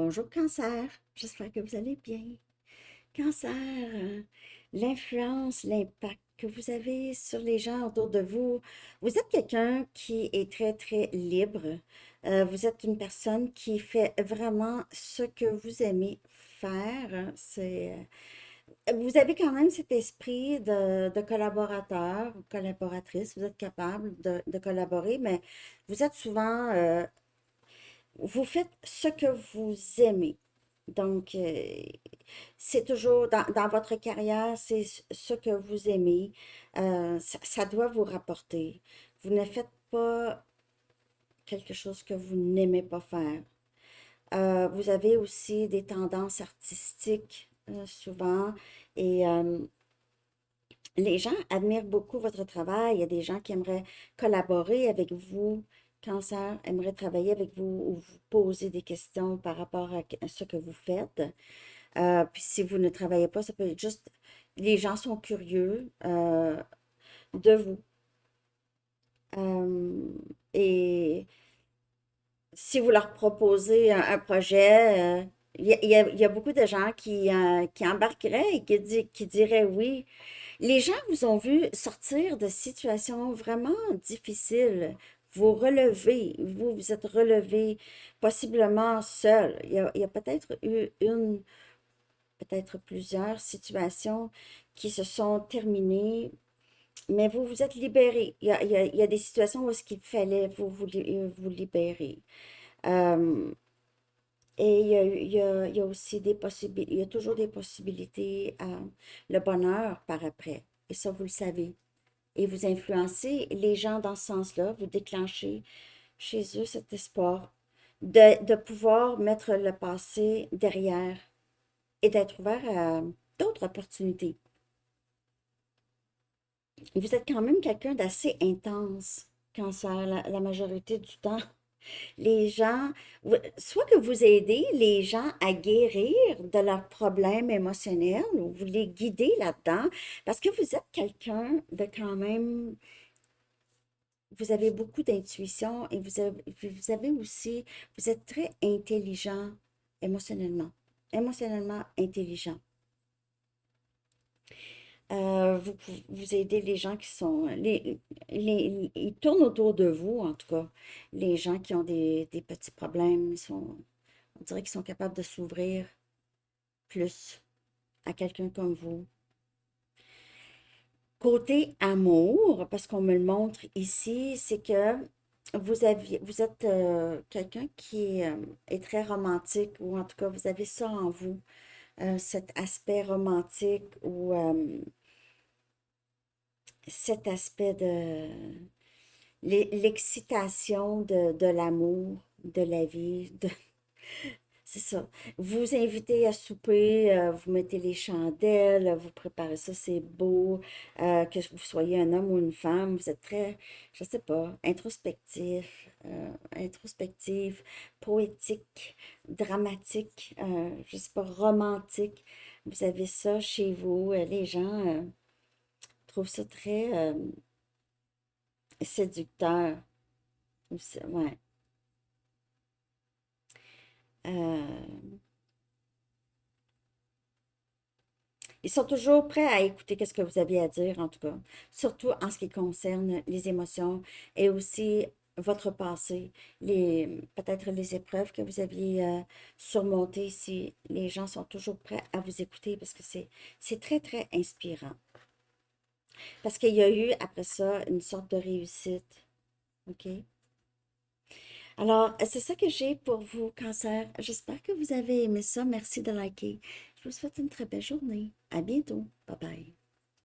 Bonjour Cancer, j'espère que vous allez bien. Cancer, l'influence, l'impact que vous avez sur les gens autour de vous. Vous êtes quelqu'un qui est très, très libre. Vous êtes une personne qui fait vraiment ce que vous aimez faire. Vous avez quand même cet esprit de collaborateur ou collaboratrice. Vous êtes capable de collaborer, mais vous êtes souvent vous faites ce que vous aimez. Donc, c'est toujours dans votre carrière, c'est ce que vous aimez. Ça doit vous rapporter. Vous ne faites pas quelque chose que vous n'aimez pas faire. Vous avez aussi des tendances artistiques souvent et les gens admirent beaucoup votre travail. Il y a des gens qui aimeraient collaborer avec vous. Cancer aimerait travailler avec vous ou vous poser des questions par rapport à ce que vous faites. Puis si vous ne travaillez pas, ça peut être juste, les gens sont curieux de vous. Euh, et si vous leur proposez un projet, il y a beaucoup de gens qui embarqueraient et qui diraient oui. Les gens vous ont vu sortir de situations vraiment difficiles, vous relever, vous êtes relevé, possiblement seul. Il y a peut-être eu une, peut-être plusieurs situations qui se sont terminées, mais vous vous êtes libéré. Il y a des situations où est-ce qu'il fallait vous libérer. Euh, et il y a aussi des possibilités, il y a toujours des possibilités à le bonheur par après. Et ça, vous le savez. Et vous influencez les gens dans ce sens-là, vous déclenchez chez eux cet espoir de pouvoir mettre le passé derrière et d'être ouvert à d'autres opportunités. Vous êtes quand même quelqu'un d'assez intense, Cancer, la majorité du temps. Les gens, soit que vous aidez les gens à guérir de leurs problèmes émotionnels ou vous les guidez là-dedans, parce que vous êtes quelqu'un de quand même, vous avez beaucoup d'intuition et vous avez aussi, vous êtes très intelligent émotionnellement, émotionnellement intelligent. Vous aidez les gens qui sont, ils tournent autour de vous, en tout cas. Les gens qui ont des petits problèmes, on dirait qu'ils sont capables de s'ouvrir plus à quelqu'un comme vous. Côté amour, parce qu'on me le montre ici, c'est que vous êtes quelqu'un qui est très romantique, ou en tout cas, vous avez ça en vous, cet aspect romantique ou cet aspect de l'excitation de l'amour, de la vie, c'est ça. Vous invitez à souper, vous mettez les chandelles, vous préparez ça, c'est beau. Que vous soyez un homme ou une femme, vous êtes très, je sais pas, introspectif, poétique, dramatique, je sais pas, romantique. Vous avez ça chez vous. Les gens trouvent ça très séducteur. Ouais. Euh, Ils sont toujours prêts à écouter ce que vous avez à dire, en tout cas, surtout en ce qui concerne les émotions et aussi votre passé, peut-être les épreuves que vous aviez surmontées, si les gens sont toujours prêts à vous écouter parce que c'est très, très inspirant. Parce qu'il y a eu, après ça, une sorte de réussite. OK? Alors, c'est ça que j'ai pour vous, Cancer. J'espère que vous avez aimé ça. Merci de liker. Je vous souhaite une très belle journée. À bientôt. Bye bye.